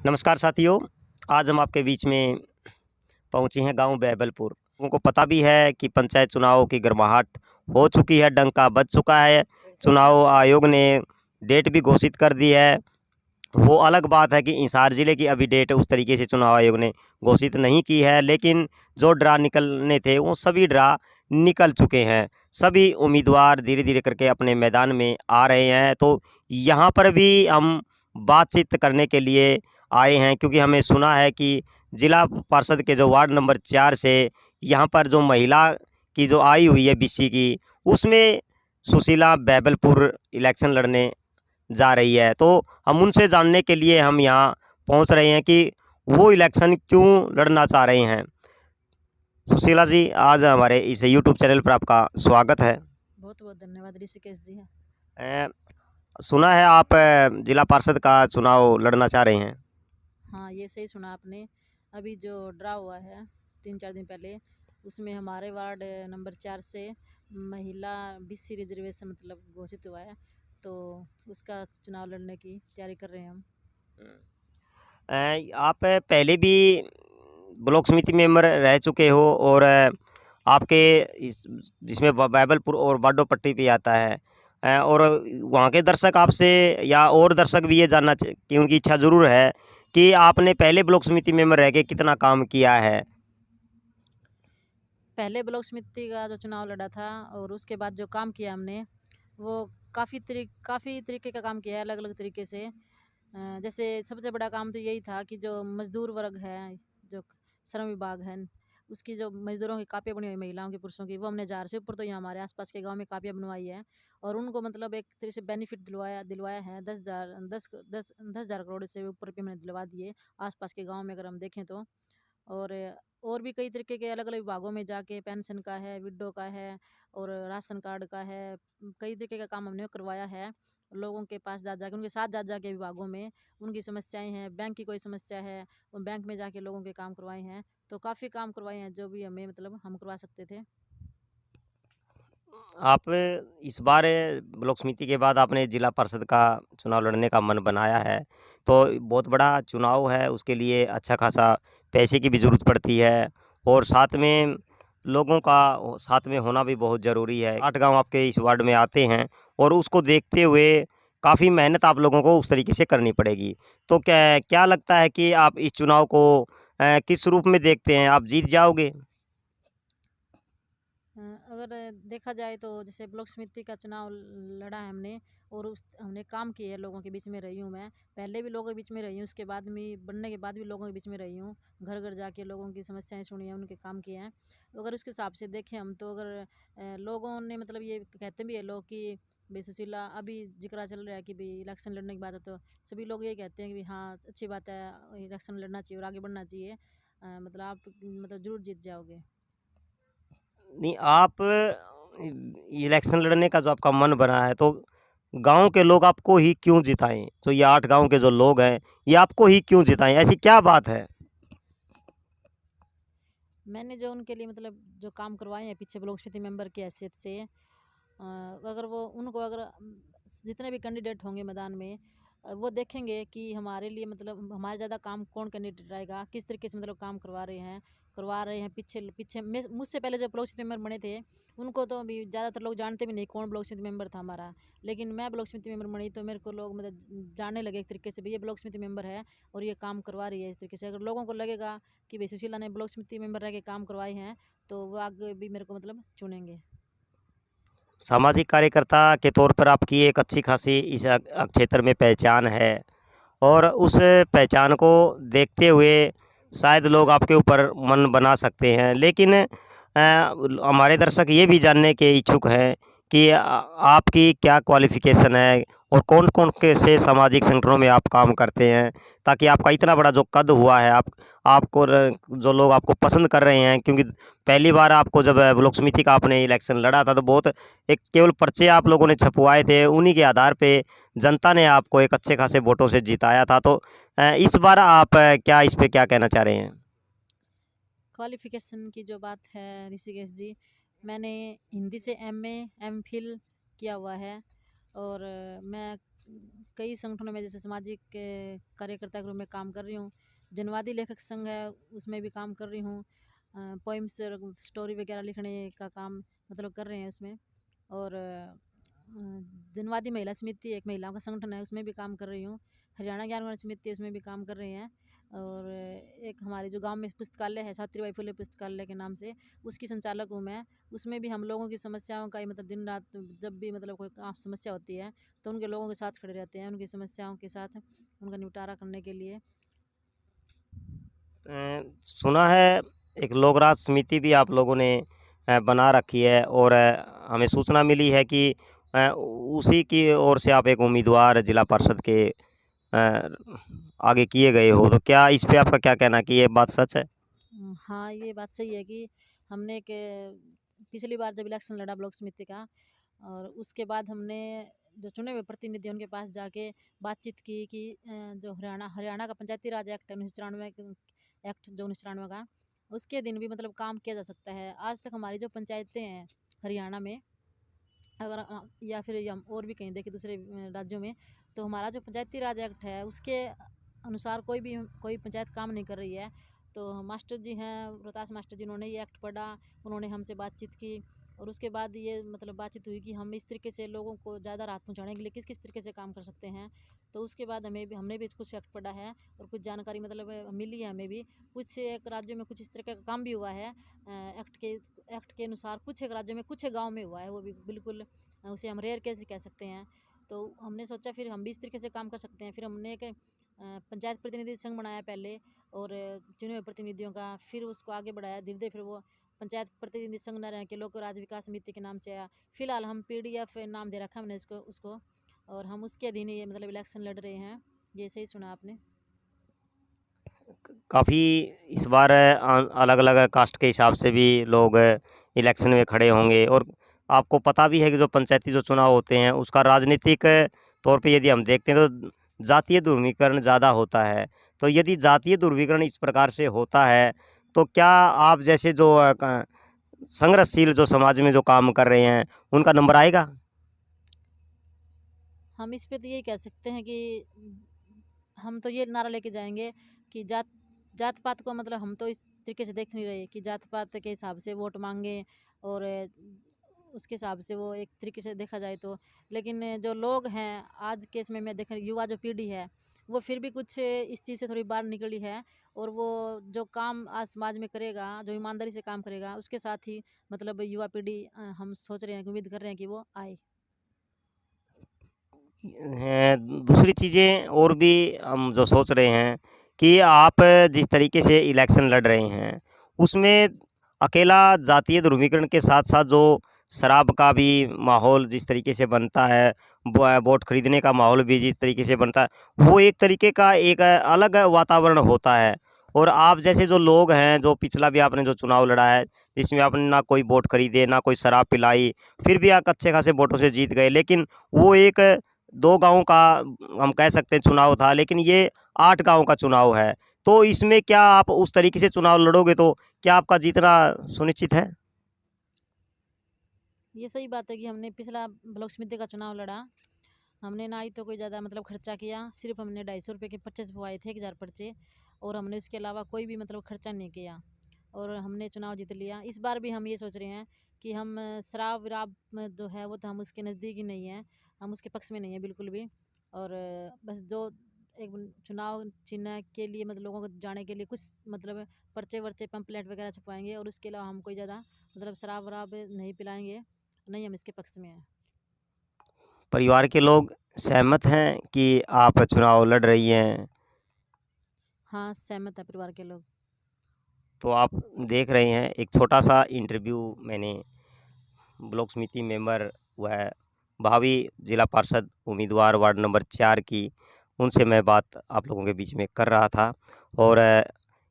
नमस्कार साथियों, आज हम आपके बीच में पहुँचे हैं गांव बैबलपुर। लोगों को पता भी है कि पंचायत चुनाव की गर्माहट हो चुकी है, डंका बज चुका है। चुनाव आयोग ने डेट भी घोषित कर दी है। वो अलग बात है कि हिसार ज़िले की अभी डेट उस तरीके से चुनाव आयोग ने घोषित नहीं की है, लेकिन जो ड्रा निकलने थे वो सभी ड्रा निकल चुके हैं। सभी उम्मीदवार धीरे धीरे करके अपने मैदान में आ रहे हैं। तो यहाँ पर भी हम बातचीत करने के लिए आए हैं, क्योंकि हमें सुना है कि जिला पार्षद के जो वार्ड नंबर 4 से यहाँ पर जो महिला की जो आई हुई है बीसी की, उसमें सुशीला बैबलपुर इलेक्शन लड़ने जा रही है। तो हम उनसे जानने के लिए हम यहाँ पहुँच रहे हैं कि वो इलेक्शन क्यों लड़ना चाह रहे हैं। सुशीला जी, आज हमारे इस यूट्यूब चैनल पर आपका स्वागत है। बहुत बहुत धन्यवाद ऋषिकेश जी। अ, सुना है आप जिला पार्षद का चुनाव लड़ना चाह रहे हैं। हाँ, ये सही सुना आपने। अभी जो ड्रा हुआ है 3-4 दिन पहले, उसमें हमारे वार्ड नंबर 4 से महिला बीसी रिजर्वेशन मतलब घोषित हुआ है, तो उसका चुनाव लड़ने की तैयारी कर रहे हैं हम। आप पहले भी ब्लॉक समिति मेंबर रह चुके हो और आपके इस जिसमें बैबलपुर और बाडो पट्टी पे आता है, और वहाँ के दर्शक आपसे या और दर्शक भी ये जानना कि उनकी इच्छा ज़रूर है कि आपने पहले ब्लॉक समिति मेंबर रह के कितना काम किया है। पहले ब्लॉक समिति का जो चुनाव लड़ा था और उसके बाद जो काम किया हमने, वो काफ़ी तरीके का काम किया है, अलग-अलग तरीके से। जैसे सबसे बड़ा काम तो यही था कि जो मज़दूर वर्ग है, जो श्रम विभाग है, उसकी जो मज़दूरों की कापियाँ बनी हुई महिलाओं की, पुरुषों की, वो हमने 1000 से ऊपर तो यहाँ हमारे आस-पास के गाँव में कापियाँ बनवाई है और उनको मतलब एक तरह से बेनिफिट दिलवाया दिलवाया है। 10,000 करोड़ से ऊपर पे मैंने दिलवा दिए आस-पास के गाँव में अगर हम देखें तो। और और भी कई तरीके के अलग-अलग विभागों में जाके पेंशन का है, विडो का है और राशन कार्ड का है, कई तरीके का काम हमने करवाया है। लोगों के पास जा जाके, उनके साथ जा जाके विभागों में उनकी समस्याएँ हैं, बैंक की कोई समस्या है, उन बैंक में जाके लोगों के काम करवाए हैं। तो काफ़ी काम करवाए हैं जो भी हमें मतलब हम करवा सकते थे। आप इस बार ब्लॉक समिति के बाद आपने जिला पार्षद का चुनाव लड़ने का मन बनाया है, तो बहुत बड़ा चुनाव है, उसके लिए अच्छा खासा पैसे की भी ज़रूरत पड़ती है और साथ में लोगों का साथ में होना भी बहुत ज़रूरी है। 8 गांव आपके इस वार्ड में आते हैं और उसको देखते हुए काफ़ी मेहनत आप लोगों को उस तरीके से करनी पड़ेगी। तो क्या क्या लगता है कि आप इस चुनाव को किस रूप में देखते हैं? आप जीत जाओगे? अगर देखा जाए तो जैसे ब्लॉक समिति का चुनाव लड़ा है हमने और उस हमने काम किए हैं, लोगों के बीच में रही हूँ मैं। पहले भी लोगों के बीच में रही हूँ, उसके बाद में बनने के बाद भी लोगों के बीच में रही हूँ। घर घर जाके लोगों की समस्याएं सुनी हैं, उनके काम किए हैं। तो अगर उसके हिसाब से देखें हम, तो अगर लोगों ने मतलब ये कहते भी है लोग कि भाई सुशीला, अभी जिक्र चल रहा है कि भाई इलेक्शन लड़ने की बात है, तो सभी लोग ये कहते हैं कि भाई हाँ अच्छी बात है, इलेक्शन लड़ना चाहिए और आगे बढ़ना चाहिए। मतलब आप मतलब ज़रूर जीत जाओगे। नहीं, आप इलेक्शन लड़ने का जो आपका मन बना है, तो गाँव के लोग आपको ही क्यों जिताएँ? जो ये 8 गाँव के जो लोग हैं, ये आपको ही क्यों जिताएँ? ऐसी क्या बात है? मैंने जो उनके लिए मतलब जो काम करवाए हैं पीछे ब्लॉक समिति मेंबर की हैसियत से, अगर वो उनको अगर जितने भी कैंडिडेट होंगे मैदान में, वो देखेंगे कि हमारे लिए मतलब हमारे ज़्यादा काम कौन कैंडिडेट रहेगा, किस तरीके से मतलब काम करवा रहे हैं। पीछे पीछे मुझसे पहले जो ब्लॉक समिति मेंबर बने थे, उनको तो अभी ज़्यादातर लोग जानते भी नहीं कौन ब्लॉक समिति मेंबर था हमारा। लेकिन मैं ब्लॉक समिति मेंबर बनी तो मेरे को लोग मतलब जानने लगे एक तरीके से, भाई ये ब्लॉक समिति मेंबर है और ये काम करवा रही है इस तरीके से। अगर लोगों को लगेगा कि भाई सुशीला ने ब्लॉक समिति मेंबर रह के काम करवाए हैं, तो वो आगे भी मेरे को मतलब चुनेंगे। सामाजिक कार्यकर्ता के तौर पर आपकी एक अच्छी खासी इस क्षेत्र में पहचान है और उस पहचान को देखते हुए शायद लोग आपके ऊपर मन बना सकते हैं। लेकिन हमारे दर्शक ये भी जानने के इच्छुक हैं कि आपकी क्या क्वालिफ़िकेशन है और कौन-कौन के से सामाजिक संगठनों में आप काम करते हैं, ताकि आपका इतना बड़ा जो कद हुआ है, आपको जो लोग आपको पसंद कर रहे हैं, क्योंकि पहली बार आपको जब ब्लॉक समिति का आपने इलेक्शन लड़ा था, तो बहुत एक केवल पर्चे आप लोगों ने छपवाए थे, उन्हीं के आधार पे जनता ने आपको एक अच्छे खासे वोटों से जिताया था। तो इस बार आप क्या इस पे क्या कहना चाह रहे हैं? क्वालिफ़िकेशन की जो बात है ऋषिकेश जी, मैंने हिंदी से एमए, एमफ़िल किया हुआ है और मैं कई संगठनों में जैसे सामाजिक कार्यकर्ता के रूप में काम कर रही हूँ। जनवादी लेखक संघ है, उसमें भी काम कर रही हूँ। पोइम्स स्टोरी वगैरह लिखने का काम मतलब कर रहे हैं उसमें। और जनवादी महिला समिति एक महिलाओं का संगठन है, उसमें भी काम कर रही हूँ। हरियाणा ज्ञान समिति उसमें भी काम कर रही हैं। और एक हमारे जो गांव में पुस्तकालय है, सावित्रीबाई फुले पुस्तकालय के नाम से, उसकी संचालक हूँ मैं। उसमें भी हम लोगों की समस्याओं का ही मतलब दिन रात जब भी मतलब कोई समस्या होती है तो उनके लोगों के साथ खड़े रहते हैं, उनकी समस्याओं के साथ उनका निपटारा करने के लिए। सुना है एक लोकराज समिति भी आप लोगों ने बना रखी है और हमें सूचना मिली है कि उसी की ओर से आप एक उम्मीदवार जिला परिषद के आगे किए गए हो, तो क्या इस पे आपका क्या कहना कि ये बात सच है? हाँ, ये बात सही है कि हमने एक पिछली बार जब इलेक्शन लड़ा ब्लॉक समिति का, और उसके बाद हमने जो चुने हुए प्रतिनिधि उनके पास जाके बातचीत की कि जो हरियाणा हरियाणा का पंचायती राज एक्ट 1994 एक्ट जो 1994 का, उसके दिन भी मतलब काम किया जा सकता है। आज तक हमारी जो पंचायतें हैं हरियाणा में, अगर या फिर हम और भी कहीं देखें दूसरे राज्यों में, तो हमारा जो पंचायती राज एक्ट है उसके अनुसार कोई पंचायत काम नहीं कर रही है। तो मास्टर जी हैं, रोहतास मास्टर जी, उन्होंने ये एक्ट पढ़ा, उन्होंने हमसे बातचीत की, और उसके बाद ये मतलब बातचीत हुई कि हम इस तरीके से लोगों को ज़्यादा राहत पहुंचाने के लिए किस किस तरीके से काम कर सकते हैं। तो उसके बाद हमने भी कुछ एक्ट पढ़ा है और कुछ जानकारी मतलब मिली है हमें भी। कुछ एक राज्यों में कुछ इस तरह का काम भी हुआ है एक्ट के अनुसार। कुछ एक राज्यों में कुछ एक गाँव में हुआ है, वो भी बिल्कुल उसे हम रेयर केस ही कह सकते हैं। तो हमने सोचा फिर हम भी इस तरीके से काम कर सकते हैं। फिर हमने एक पंचायत प्रतिनिधि संघ बनाया पहले, और चुने हुए प्रतिनिधियों का, फिर उसको आगे बढ़ाया धीरे धीरे। फिर वो पंचायत प्रतिनिधि संघ न रह के लोक राज्य विकास समिति के नाम से आया। फिलहाल हम PDF नाम दे रखा हमने उसको, और हम उसके अधीन ये मतलब इलेक्शन लड़ रहे हैं। ये सही सुना आपने। काफ़ी इस बार अलग-अलग कास्ट के हिसाब से भी लोग इलेक्शन में खड़े होंगे और आपको पता भी है कि जो पंचायती जो चुनाव होते हैं उसका राजनीतिक तौर पे यदि हम देखते हैं तो जातीय ध्रुवीकरण ज़्यादा होता है। तो यदि जातीय ध्रुवीकरण इस प्रकार से होता है तो क्या आप जैसे जो संघर्षशील जो समाज में जो काम कर रहे हैं उनका नंबर आएगा? हम इस पे तो यही कह सकते हैं कि हम तो ये नारा लेके जाएंगे कि जात पात को मतलब हम तो इस तरीके से देख नहीं रहे कि जात पात के हिसाब से वोट मांगे, और उसके हिसाब से वो एक तरीके से देखा जाए तो। लेकिन जो लोग हैं आज के समय में देखें, युवा जो पीढ़ी है वो फिर भी कुछ इस चीज़ से थोड़ी बाहर निकली है, और वो जो काम आज समाज में करेगा, जो ईमानदारी से काम करेगा, उसके साथ ही मतलब युवा पीढ़ी हम सोच रहे हैं, उम्मीद कर रहे हैं कि वो आए। दूसरी चीज़ें और भी हम जो सोच रहे हैं कि आप जिस तरीके से इलेक्शन लड़ रहे हैं, उसमें अकेला जातीय ध्रुवीकरण के साथ-साथ जो शराब का भी माहौल जिस तरीके से बनता है, वोट खरीदने का माहौल भी जिस तरीके से बनता है, वो एक तरीके का एक अलग वातावरण होता है। और आप जैसे जो लोग हैं, जो पिछला भी आपने जो चुनाव लड़ा है, जिसमें आपने ना कोई वोट खरीदे, ना कोई शराब पिलाई, फिर भी आप अच्छे खासे वोटों से जीत गए। लेकिन वो एक 2 गाँव का हम कह सकते हैं चुनाव था, लेकिन ये 8 गाँव का चुनाव है। तो इसमें क्या आप उस तरीके से चुनाव लड़ोगे तो क्या आपका जीतना सुनिश्चित है? ये सही बात है कि हमने पिछला ब्लॉक समिति का चुनाव लड़ा, हमने ना ही तो कोई ज़्यादा मतलब खर्चा किया, सिर्फ हमने 250 रुपये के पर्चे छपवाए थे, 1000 पर्चे, और हमने उसके अलावा कोई भी मतलब खर्चा नहीं किया, और हमने चुनाव जीत लिया। इस बार भी हम ये सोच रहे हैं कि हम शराब वराब में जो है वो तो हम उसके नज़दीक ही नहीं हैं, हम उसके पक्ष में नहीं हैं बिल्कुल भी। और बस जो एक चुनाव चिन्ह के लिए मतलब लोगों को जाने के लिए कुछ मतलब पर्चे वर्चे पंपलेट वगैरह छपवाएंगे, और उसके अलावा हम कोई ज़्यादा मतलब शराब वराब नहीं पिलाएंगे, नहीं, हम इसके पक्ष में हैं। परिवार के लोग सहमत हैं कि आप चुनाव लड़ रही हैं? हाँ, सहमत है परिवार के लोग। तो आप देख रहे हैं एक छोटा-सा इंटरव्यू मैंने ब्लॉक समिति मेंबर व भावी जिला पार्षद उम्मीदवार वार्ड नंबर 4 की, उनसे मैं बात आप लोगों के बीच में कर रहा था। और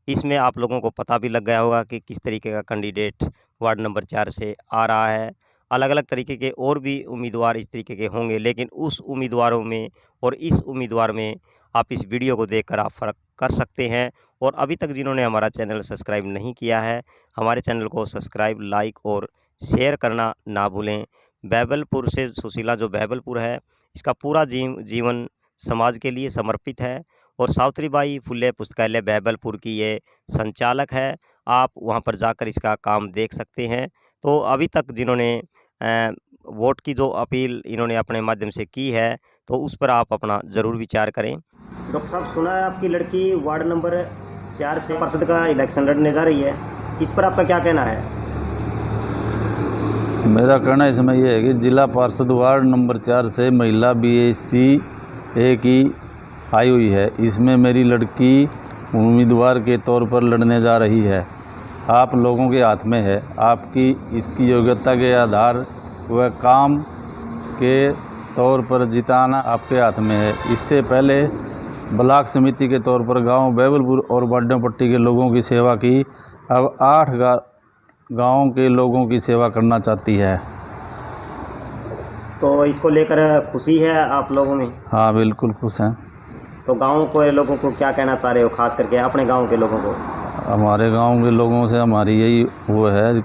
इसमें आप लोगों को पता भी लग गया होगा कि किस तरीके का कैंडिडेट वार्ड नंबर 4 से आ रहा है। अलग-अलग तरीके के और भी उम्मीदवार इस तरीके के होंगे, लेकिन उस उम्मीदवारों में और इस उम्मीदवार में आप इस वीडियो को देखकर आप फ़र्क कर सकते हैं। और अभी तक जिन्होंने हमारा चैनल सब्सक्राइब नहीं किया है, हमारे चैनल को सब्सक्राइब, लाइक और शेयर करना ना भूलें। बैबलपुर से सुशीला जो बैबलपुर है, इसका पूरा जीवन समाज के लिए समर्पित है और सावित्रीबाई फुले पुस्तकालय बहबलपुर की ये संचालक है। आप वहाँ पर जाकर इसका काम देख सकते हैं। तो अभी तक जिन्होंने वोट की जो अपील इन्होंने अपने माध्यम से की है, तो उस पर आप अपना ज़रूर विचार करें। डॉक्टर साहब, सुना है आपकी लड़की वार्ड नंबर 4 से पार्षद का इलेक्शन लड़ने जा रही है, इस पर आपका क्या कहना है? मेरा कहना इसमें यह है कि जिला पार्षद वार्ड नंबर 4 से महिला BSc A की आई हुई है। इसमें मेरी लड़की उम्मीदवार के तौर पर लड़ने जा रही है। आप लोगों के हाथ में है, आपकी इसकी योग्यता के आधार व काम के तौर पर जिताना आपके हाथ में है। इससे पहले ब्लॉक समिति के तौर पर गांव बहबलपुर और बाड्यों पट्टी के लोगों की सेवा की, अब 8 गाँव के लोगों की सेवा करना चाहती है। तो इसको लेकर खुशी है आप लोगों में? हाँ, बिल्कुल खुश हैं। तो गाँव के लोगों को क्या कहना चाह रहे हो, खास करके अपने गाँव के लोगों को? हमारे गांव के लोगों से हमारी यही वो है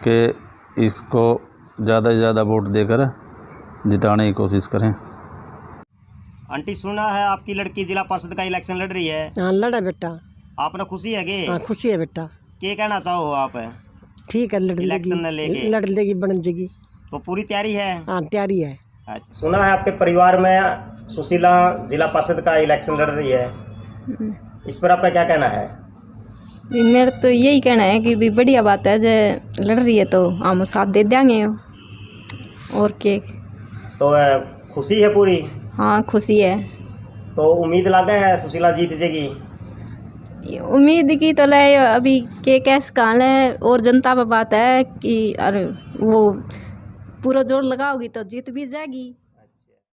कि इसको ज़्यादा से ज़्यादा वोट देकर जिताने की कोशिश करें। आंटी, सुना है आपकी लड़की जिला पार्षद का इलेक्शन लड़ रही है? हाँ, लड़ा बेटा। आपने खुशी है कि? हाँ, खुशी है बेटा। क्या कहना चाहो आप? ठीक है, लड़ इलेक्शन लेके लड़ लेगी, बन जाएगी। तो पूरी तैयारी है? हाँ, तैयारी है। अच्छा, सुना है आपके परिवार में सुशीला जिला पार्षद का इलेक्शन लड़ रही है, इस पर आपका क्या कहना है? मेरा तो यही कहना है कि भी बढ़िया बात है, जो लड़ रही है तो हम साथ दे देंगे। और क्या? तो खुशी है पूरी? हाँ, खुशी है। तो उम्मीद लगा है सुशीला जीत जाएगी? उम्मीद की तो ले, अभी के कैसे कहाँ है और जनता पर बात है कि अरे वो पूरा जोर लगाओगी तो जीत भी जाएगी।